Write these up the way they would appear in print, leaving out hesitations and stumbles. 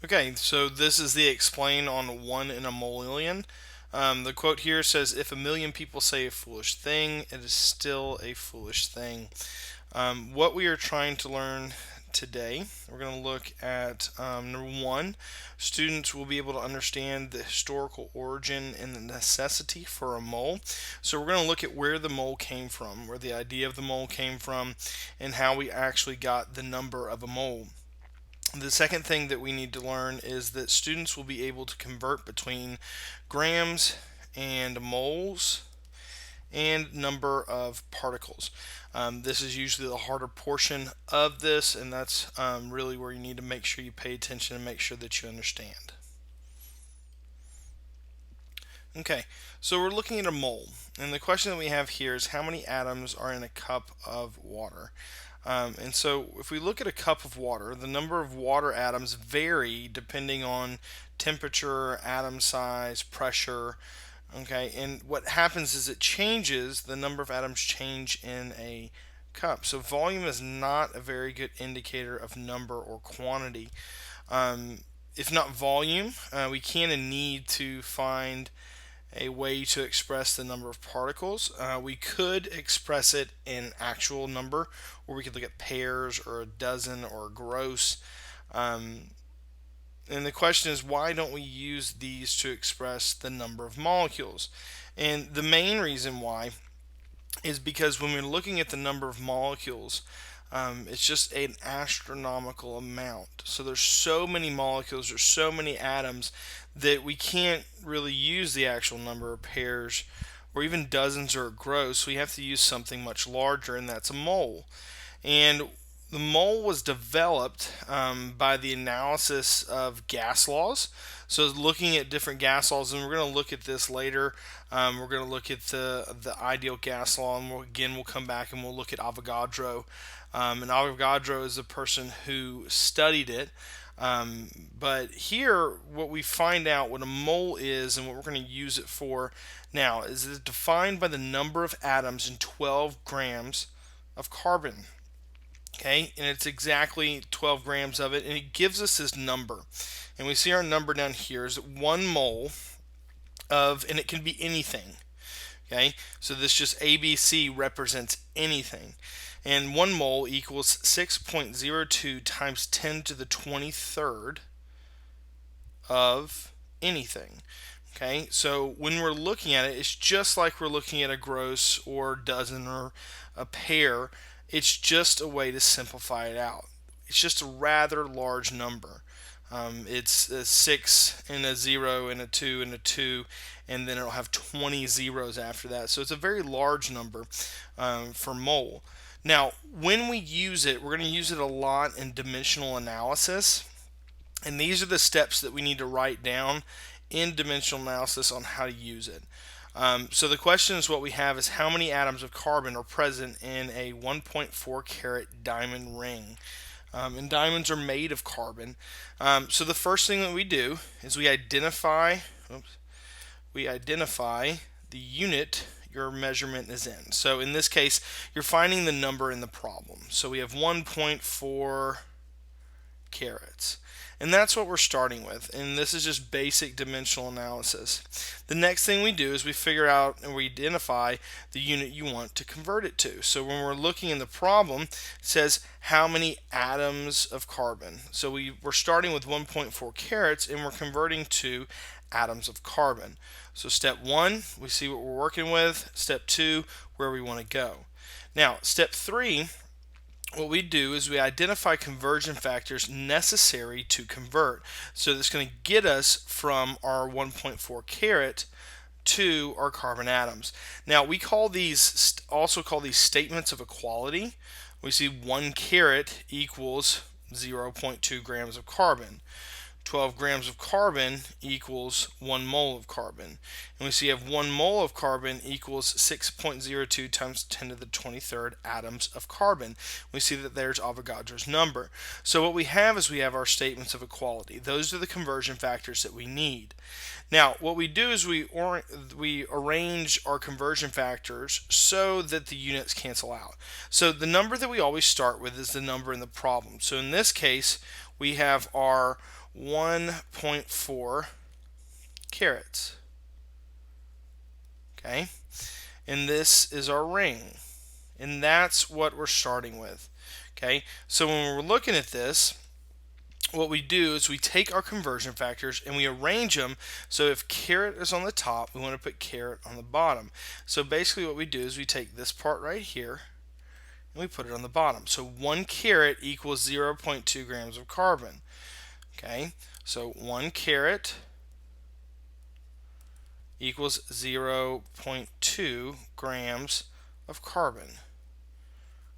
Okay, so this is the explain on one in a Molellion. The quote here says, "If a million people say a foolish thing, it is still a foolish thing." What we are trying to learn today, we're going to look at number one, students will be able to understand the historical origin and the necessity for a mole. So we're going to look at where the mole came from, where the idea of the mole came from, and how we actually got the number of a mole. The second thing that we need to learn is that students will be able to convert between grams and moles and number of particles. This is usually the harder portion of this, and that's really where you need to make sure you pay attention and make sure that you understand. Okay, so we're looking at a mole, and the question that we have here is how many atoms are in a cup of water? And so if we look at a cup of water, the number of water atoms vary depending on temperature, atom size, pressure. Okay, and what happens is it changes, the number of atoms change in a cup. So volume is not a very good indicator of number or quantity. Um, if not volume, we can and need to find a way to express the number of particles. We could express it in actual number, or we could look at pairs or a dozen or gross. Um, and the question is, why don't we use these to express the number of molecules? And the main reason why is because when we're looking at the number of molecules, it's just an astronomical amount. So there's so many molecules, there's so many atoms that we can't really use the actual number of pairs or even dozens or gross. We have to use something much larger, and that's a mole. And the mole was developed by the analysis of gas laws. So looking at different gas laws, and we're going to look at this later. We're going to look at the ideal gas law, and we'll come back and we'll look at Avogadro. And Avogadro is the person who studied it. But here, what we find out what a mole is and what we're going to use it for now is it's defined by the number of atoms in 12 grams of carbon. Okay, and it's exactly 12 grams of it, and it gives us this number. And we see our number down here is 1 mole of, and it can be anything. Okay, so this just ABC represents anything. And 1 mole equals 6.02 times 10 to the 23rd of anything. Okay, so when we're looking at it, it's just like we're looking at a gross or dozen or a pair. It's just a way to simplify it out. It's just a rather large number. It's a 6 and a 0 and a 2 and a 2, and then it'll have 20 zeros after that. So it's a very large number for mole. Now, when we use it, we're going to use it a lot in dimensional analysis. And these are the steps that we need to write down in dimensional analysis on how to use it. So the question is what we have is how many atoms of carbon are present in a 1.4 carat diamond ring. And diamonds are made of carbon. So the first thing that we do is we identify the unit your measurement is in. So in this case, you're finding the number in the problem. So we have 1.4 carats. And that's what we're starting with. And this is just basic dimensional analysis. The next thing we do is we figure out and we identify the unit you want to convert it to. So when we're looking in the problem, it says how many atoms of carbon. So we're starting with 1.4 carats and we're converting to atoms of carbon. So step 1, we see what we're working with. Step 2, where we want to go. Now, step 3, what we do is we identify conversion factors necessary to convert. So that's going to get us from our 1.4 carat to our carbon atoms. Now we also call these statements of equality. We see 1 carat equals 0.2 grams of carbon. 12 grams of carbon equals 1 mole of carbon. And we see you have 1 mole of carbon equals 6.02 times 10 to the 23rd atoms of carbon. We see that there's Avogadro's number. So what we have is we have our statements of equality. Those are the conversion factors that we need. Now, what we do is we arrange our conversion factors so that the units cancel out. So the number that we always start with is the number in the problem. So in this case, we have our 1.4 carats. Okay, and this is our ring, and that's what we're starting with. Okay, so when we're looking at this, what we do is we take our conversion factors and we arrange them. So if carat is on the top, we want to put carat on the bottom. So basically what we do is we take this part right here and we put it on the bottom. So 1 carat equals 0.2 grams of carbon. Okay, so 1 carat equals 0.2 grams of carbon.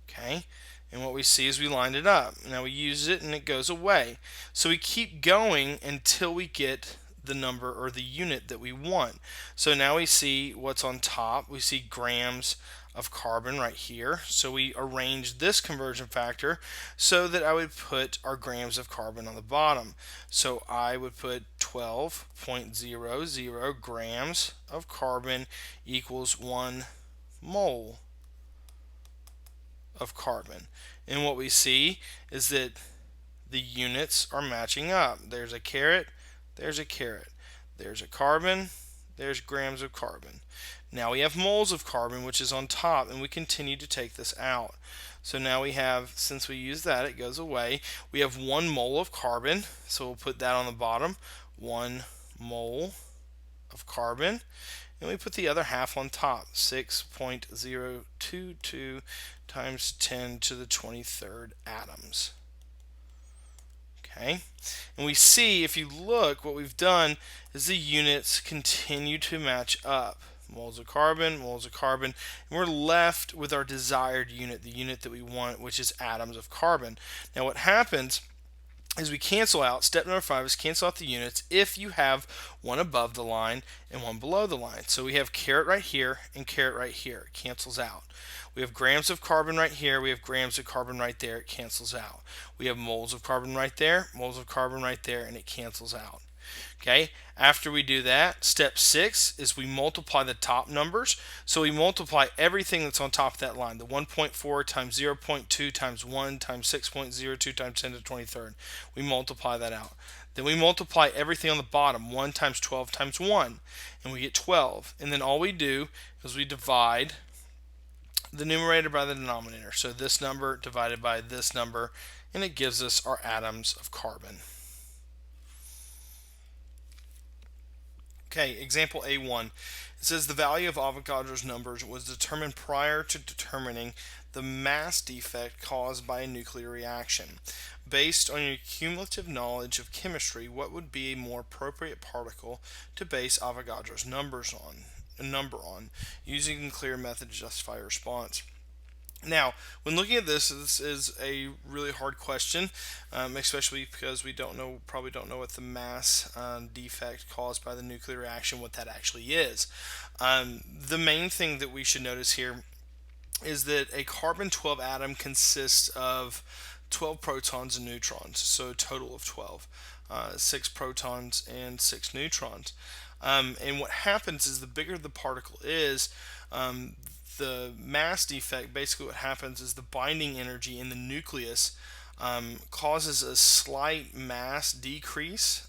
Okay, and what we see is we lined it up. Now we use it and it goes away. So we keep going until we get the number or the unit that we want. So now we see what's on top. We see grams of carbon right here. So we arranged this conversion factor so that I would put our grams of carbon on the bottom. So I would put 12.00 grams of carbon equals 1 mole of carbon. And what we see is that the units are matching up. There's a carat, there's a carat, there's a carbon, there's grams of carbon. Now we have moles of carbon, which is on top, and we continue to take this out. So now we have, since we use that, it goes away. We have 1 mole of carbon, so we'll put that on the bottom. 1 mole of carbon. And we put the other half on top, 6.022 times 10 to the 23rd atoms. Okay, and we see, if you look, what we've done is the units continue to match up. Moles of carbon, and we're left with our desired unit, the unit that we want, which is atoms of carbon. Now what happens is we cancel out. Step number 5 is cancel out the units if you have one above the line and one below the line. So we have carat right here and carat right here. It cancels out. We have grams of carbon right here. We have grams of carbon right there. It cancels out. We have moles of carbon right there, moles of carbon right there, and it cancels out. Okay, after we do that, step 6 is we multiply the top numbers. So we multiply everything that's on top of that line, the 1.4 times 0.2 times 1 times 6.02 times 10 to the 23rd. We multiply that out. Then we multiply everything on the bottom, 1 times 12 times 1, and we get 12. And then all we do is we divide the numerator by the denominator. So this number divided by this number, and it gives us our atoms of carbon. Okay, example A1. It says the value of Avogadro's numbers was determined prior to determining the mass defect caused by a nuclear reaction. Based on your cumulative knowledge of chemistry, what would be a more appropriate particle to base Avogadro's number on, using a clear method to justify a response? Now, when looking at this is a really hard question, especially because we probably don't know what the mass defect caused by the nuclear reaction, what that actually is. The main thing that we should notice here is that a carbon-12 atom consists of 12 protons and neutrons, so a total of 12, 6 protons and 6 neutrons. And what happens is the bigger the particle is, the mass defect, basically what happens is the binding energy in the nucleus causes a slight mass decrease.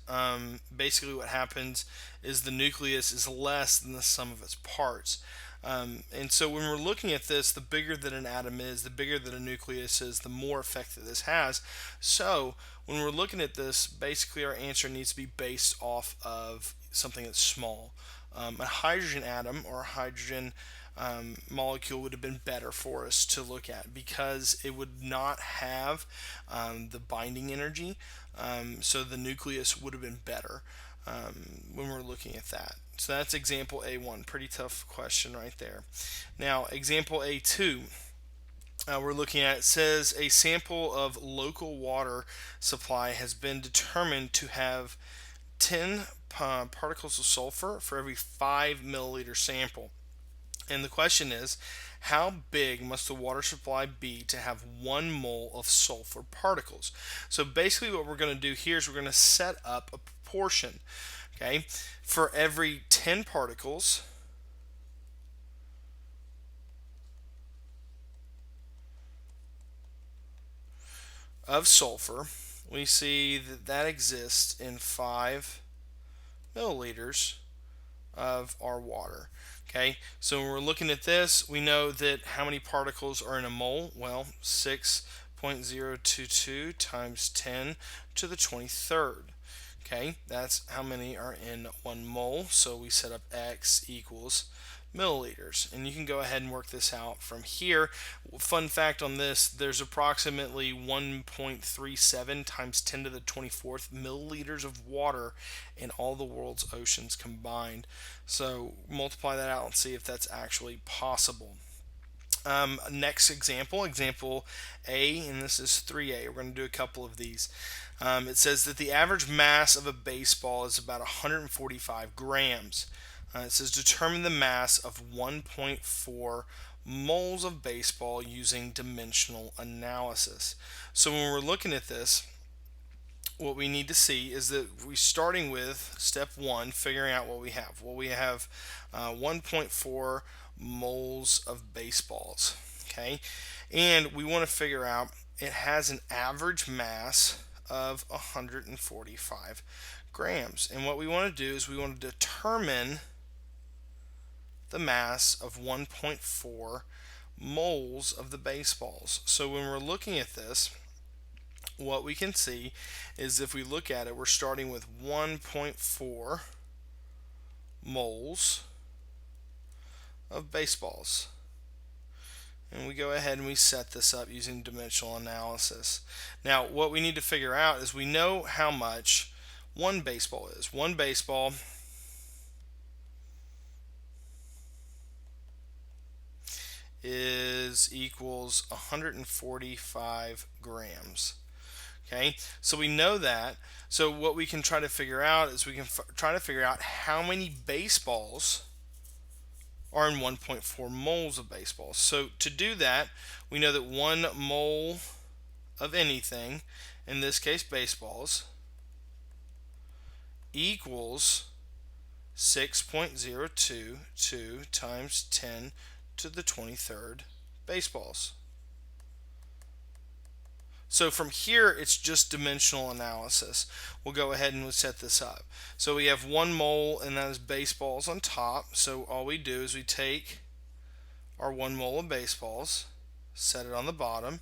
Basically what happens is the nucleus is less than the sum of its parts. And so when we're looking at this, the bigger that an atom is, the bigger that a nucleus is, the more effect that this has. So when we're looking at this, basically our answer needs to be based off of something that's small. A hydrogen atom or a hydrogen molecule would have been better for us to look at because it would not have the binding energy, so the nucleus would have been better when we're looking at that. So that's example A1, pretty tough question right there. Now example A2, we're looking at, it says a sample of local water supply has been determined to have 10 particles of sulfur for every 5 milliliter sample. And the question is, how big must the water supply be to have 1 mole of sulfur particles? So basically what we're going to do here is we're going to set up a proportion. Okay, for every 10 particles of sulfur, we see that that exists in 5 milliliters of our water. Okay, so when we're looking at this, we know that how many particles are in a mole? Well, 6.022 times 10 to the 23rd. Okay, that's how many are in 1 mole. So we set up X equals milliliters, and you can go ahead and work this out from here. Fun fact on this, there's approximately 1.37 times 10 to the 24th milliliters of water in all the world's oceans combined. So multiply that out and see if that's actually possible. Next example, example A, and this is 3A. We're going to do a couple of these. It says that the average mass of a baseball is about 145 grams. It says determine the mass of 1.4 moles of baseball using dimensional analysis. So when we're looking at this, what we need to see is that we're starting with step 1, figuring out what we have. Well, we have 1.4 moles of baseballs, okay? And we want to figure out it has an average mass of 145 grams. And what we want to do is we want to determine the mass of 1.4 moles of the baseballs. So when we're looking at this, what we can see is if we look at it, we're starting with 1.4 moles of baseballs. And we go ahead and we set this up using dimensional analysis. Now, what we need to figure out is we know how much one baseball is. One baseball equals 145 grams. Okay, so we know that. So what we can try to figure out is we can try to figure out how many baseballs are in 1.4 moles of baseballs. So to do that, we know that 1 mole of anything, in this case baseballs, equals 6.022 times 10 to the 23rd baseballs. So from here, it's just dimensional analysis. We'll go ahead and we'll set this up. So we have 1 mole, and that is baseballs on top. So all we do is we take our 1 mole of baseballs, set it on the bottom.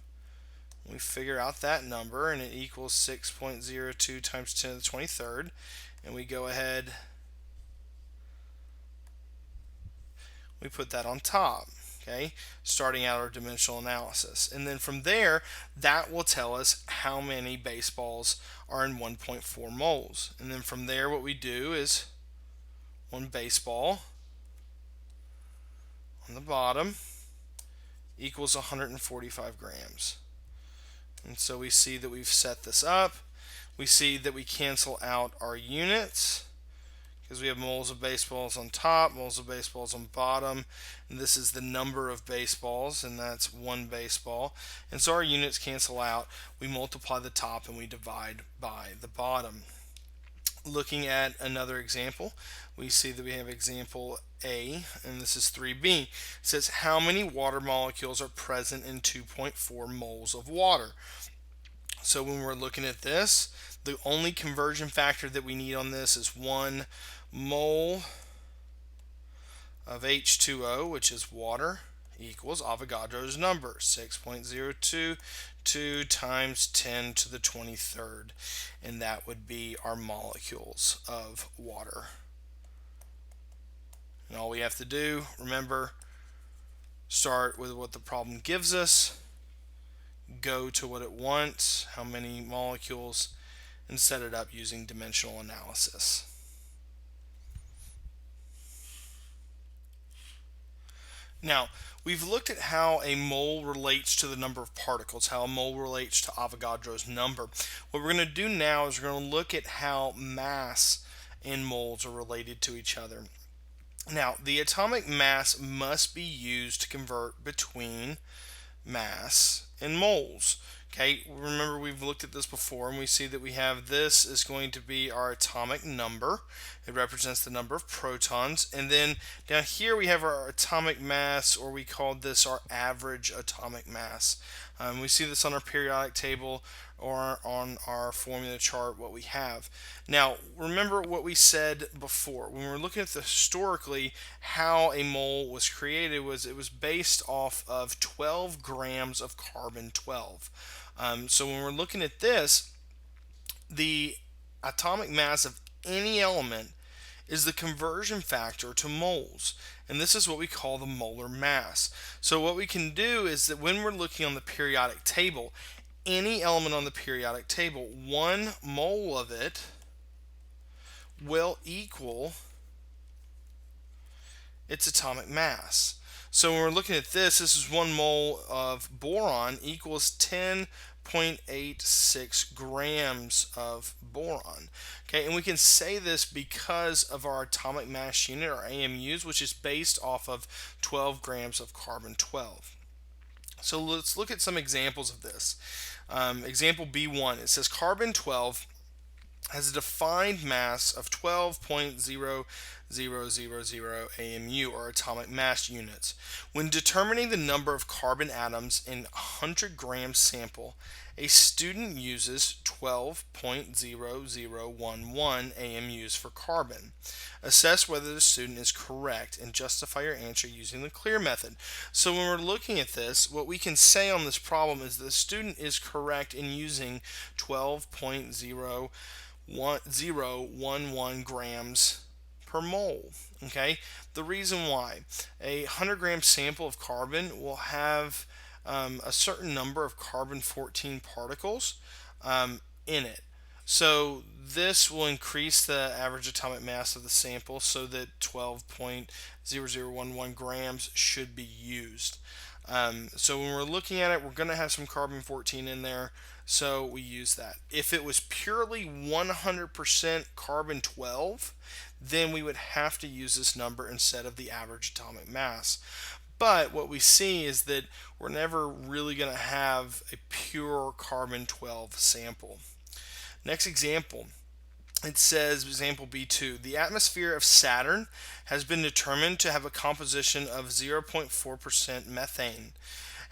We figure out that number, and it equals 6.02 times 10 to the 23rd. And we go ahead, we put that on top. Okay, starting out our dimensional analysis. And then from there, that will tell us how many baseballs are in 1.4 moles. And then from there, what we do is 1 baseball on the bottom equals 145 grams. And so we see that we've set this up. We see that we cancel out our units, because we have moles of baseballs on top, moles of baseballs on bottom, and this is the number of baseballs, and that's 1 baseball. And so our units cancel out. We multiply the top and we divide by the bottom. Looking at another example, we see that we have example A, and this is 3B. It says how many water molecules are present in 2.4 moles of water. So when we're looking at this, the only conversion factor that we need on this is 1 mole of H2O, which is water, equals Avogadro's number, 6.022 times 10 to the 23rd. And that would be our molecules of water. And all we have to do, remember, start with what the problem gives us, go to what it wants, how many molecules, and set it up using dimensional analysis. Now, we've looked at how a mole relates to the number of particles, how a mole relates to Avogadro's number. What we're going to do now is we're going to look at how mass and moles are related to each other. Now, the atomic mass must be used to convert between mass and moles. Okay, remember we've looked at this before and we see that we have this is going to be our atomic number. It represents the number of protons. And then down here we have our atomic mass, or we called this our average atomic mass. We see this on our periodic table or on our formula chart, what we have. Now, remember what we said before. When we're looking at the historically how a mole was created, was it was based off of 12 grams of carbon 12. So when we're looking at this, the atomic mass of any element is the conversion factor to moles. And this is what we call the molar mass. So what we can do is that when we're looking on the periodic table, any element on the periodic table, 1 mole of it will equal its atomic mass. So when we're looking at this is 1 mole of boron equals 10.86 grams of boron. Okay, and we can say this because of our atomic mass unit, our AMUs, which is based off of 12 grams of carbon 12. So let's look at some examples of this. Example B1, it says carbon 12 has a defined mass of 12.0000 AMU, or atomic mass units. When determining the number of carbon atoms in a 100-gram sample, a student uses 12.0011 AMUs for carbon. Assess whether the student is correct and justify your answer using the clear method. So when we're looking at this, what we can say on this problem is the student is correct in using 12.011 grams per mole. Okay, the reason why a 100-gram sample of carbon will have a certain number of carbon 14 particles in it. So this will increase the average atomic mass of the sample so that 12.0011 grams should be used. So when we're looking at it, we're going to have some carbon 14 in there, so we use that. If it was purely 100% carbon 12, then we would have to use this number instead of the average atomic mass. But what we see is that we're never really going to have a pure carbon 12 sample. Next example. It says, example B2, the atmosphere of Saturn has been determined to have a composition of 0.4% methane.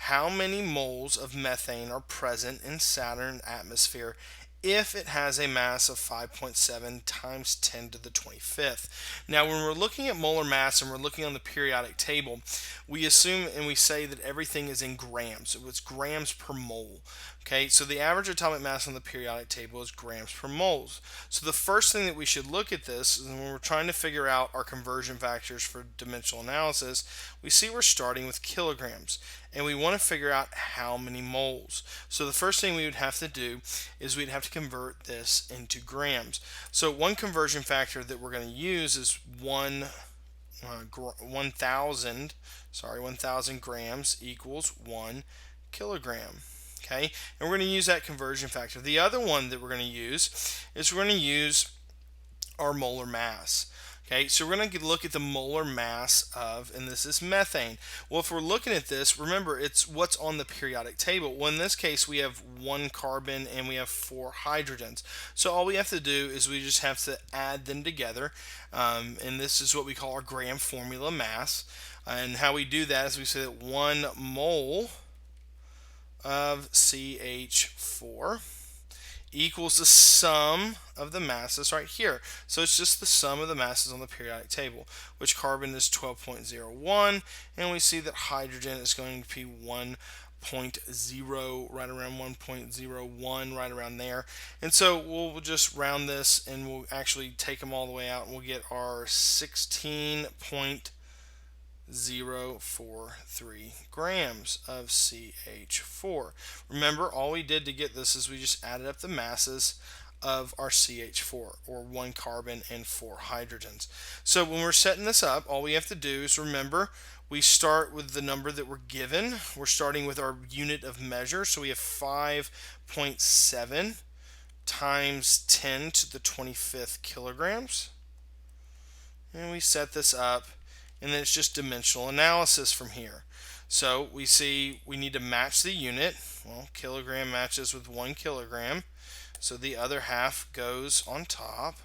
How many moles of methane are present in Saturn's atmosphere if it has a mass of 5.7 times 10 to the 25th? Now, when we're looking at molar mass and we're looking on the periodic table, we assume and we say that everything is in grams. So it's grams per mole. Okay, so the average atomic mass on the periodic table is grams per moles. So the first thing that we should look at this is when we're trying to figure out our conversion factors for dimensional analysis, we see we're starting with kilograms and we want to figure out how many moles. So the first thing we would have to do is we'd have to convert this into grams. So one conversion factor that we're going to use is 1,000 grams equals 1 kilogram. Okay, and we're going to use that conversion factor. The other one that we're going to use is we're going to use our molar mass. Okay, so we're going to look at the molar mass of, and this is methane. Well, if we're looking at this, remember it's what's on the periodic table. Well, in this case, we have 1 carbon and we have 4 hydrogens. So all we have to do is we just have to add them together, and this is what we call our gram formula mass. And how we do that is we say that 1 mole of CH4 equals the sum of the masses right here. So it's just the sum of the masses on the periodic table, which carbon is 12.01, and we see that hydrogen is going to be 1.0, right around 1.01, right around there. And so we'll just round this and we'll actually take them all the way out and we'll get our 16.043 grams of CH4. Remember, all we did to get this is we just added up the masses of our CH4, or 1 carbon and 4 hydrogens. So when we're setting this up, all we have to do is remember we start with the number that we're given. We're starting with our unit of measure, so we have 5.7 times 10 to the 25th kilograms. And we set this up, and then it's just dimensional analysis from here. So we see we need to match the unit. Well, kilogram matches with 1 kilogram. So the other half goes on top.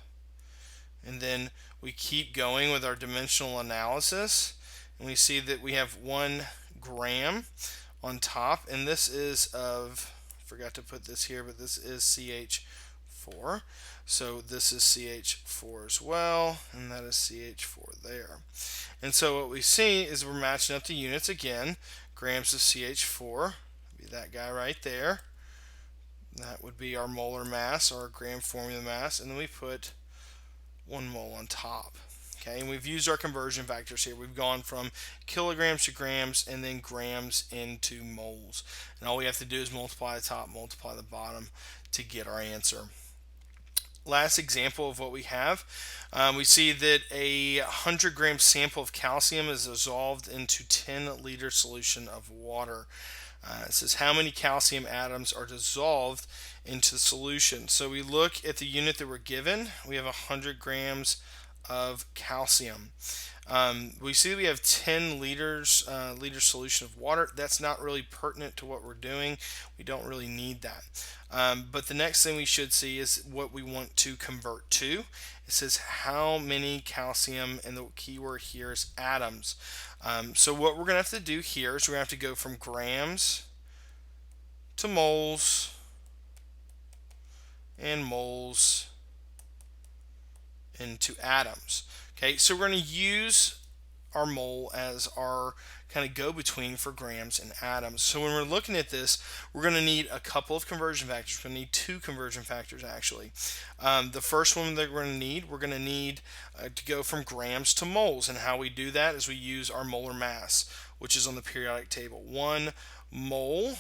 And then we keep going with our dimensional analysis. And we see that we have 1 gram on top. And this is of, forgot to put this here, but this is CH4. So this is CH4 as well. And that is CH4 there. And so what we see is we're matching up the units again. Grams of CH4, be that guy right there. That would be our molar mass, or our gram formula mass, and then we put 1 mole on top. Okay, and we've used our conversion factors here. We've gone from kilograms to grams and then grams into moles. And all we have to do is multiply the top, multiply the bottom to get our answer. Last example of what we have, we see that a 100-gram sample of calcium is dissolved into 10-liter solution of water. It says how many calcium atoms are dissolved into the solution. So we look at the unit that we're given. We have 100 grams of calcium. We see we have 10 liters liter solution of water. That's not really pertinent to what we're doing. We don't really need that. But the next thing we should see is what we want to convert to. It says how many calcium, and the keyword here is atoms. So what we're going to have to do here is we're going to have to go from grams to moles and moles into atoms. Okay, so we're going to use our mole as our kind of go-between for grams and atoms. So when we're looking at this, we're going to need a couple of conversion factors. We're going to need 2 conversion factors actually. The first one that we're going to need to go from grams to moles, and how we do that is we use our molar mass, which is on the periodic table. 1 mole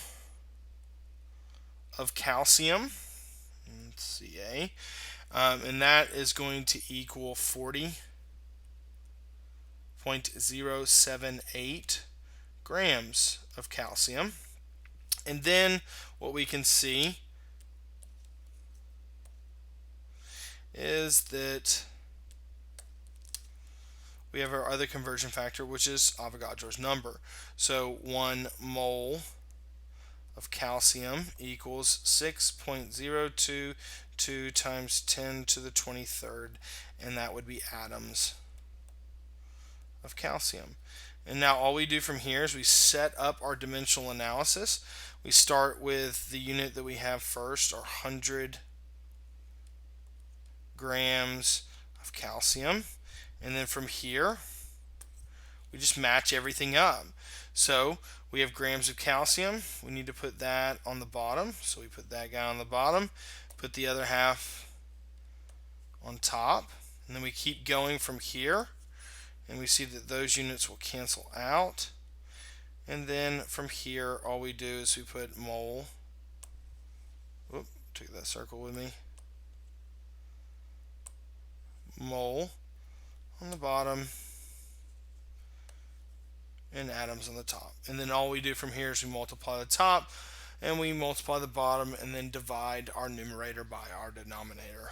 of calcium, Ca, and that is going to equal 40.078 grams of calcium. And then what we can see is that we have our other conversion factor, which is Avogadro's number. So 1 mole of calcium equals 6.022 times 10 to the 23rd, and that would be atoms of calcium. And now all we do from here is we set up our dimensional analysis. We start with the unit that we have first, our 100 grams of calcium, and then from here we just match everything up. So we have grams of calcium, we need to put that on the bottom, so we put that guy on the bottom, put the other half on top, and then we keep going from here, and we see that those units will cancel out. And then from here all we do is we put mole, took that circle with me, mole on the bottom and atoms on the top. And then all we do from here is we multiply the top and we multiply the bottom and then divide our numerator by our denominator.